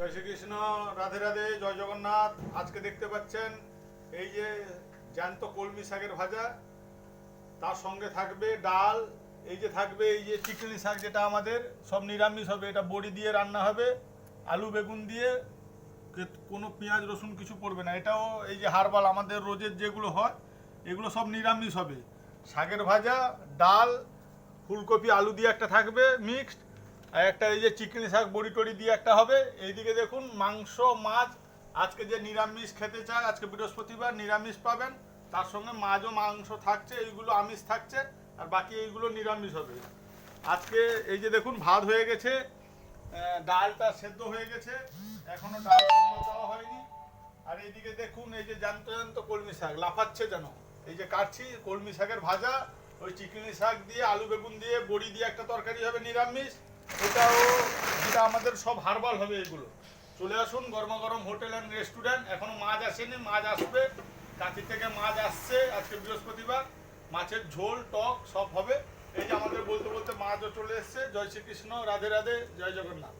জয় শ্রীকৃষ্ণ, রাধে রাধে, জয় জগন্নাথ। আজকে দেখতে পাচ্ছেন এই যে জ্যান্ত কলমি শাকের ভাজা, তার সঙ্গে থাকবে ডাল, এই যে থাকবে এই যে চিকনি শাক, যেটা আমাদের সব নিরামিষ হবে। এটা বড়ি দিয়ে রান্না হবে, আলু বেগুন দিয়ে, কোনো পেঁয়াজ রসুন কিছু পড়বে না। এটাও এই যে হারবাল আমাদের রোজের যেগুলো হয় এগুলো সব নিরামিষ হবে। শাকের ভাজা, ডাল, ফুলকপি আলু দিয়ে একটা থাকবে মিক্সড, আর একটা এই যে চিকনি শাক বড়ি টড়ি দিয়ে একটা হবে। এইদিকে দেখুন মাংস, মাছ। আজকে যে নিরামিষ খেতে চায়, আজকে বৃহস্পতিবার নিরামিষ পাবেন, তার সঙ্গে মাছ ও মাংস থাকছে, এইগুলো আমিষ থাকছে, আর বাকি এইগুলো নিরামিষ হবে। আজকে এই যে দেখুন ভাত হয়ে গেছে, ডালটা সেদ্ধ হয়ে গেছে, এখনো ডাল সম্ভব দেওয়া হয়নি। আর এইদিকে দেখুন এই যে জ্যান্ত জ্যান্ত কলমি শাক লাফাচ্ছে যেন, এই যে কাটছি কলমি শাকের ভাজা, ওই চিকনি শাক দিয়ে আলু বেগুন দিয়ে বড়ি দিয়ে একটা তরকারি হবে নিরামিষ। এটাও যেটা আমাদের সব হারবাল হবে। এগুলো চলে আসুন, গরমা গরম হোটেল অ্যান্ড রেস্টুরেন্ট। এখনো মাছ আসেনি, মাছ আসবে, কাঁচি থেকে মাছ আসছে। আজকে বৃহস্পতিবার, মাছের ঝোল টক সব হবে। এই যে আমাদের বলতে বলতে মাছও চলে এসছে। জয় শ্রীকৃষ্ণ, রাধে রাধে, জয় জগন্নাথ।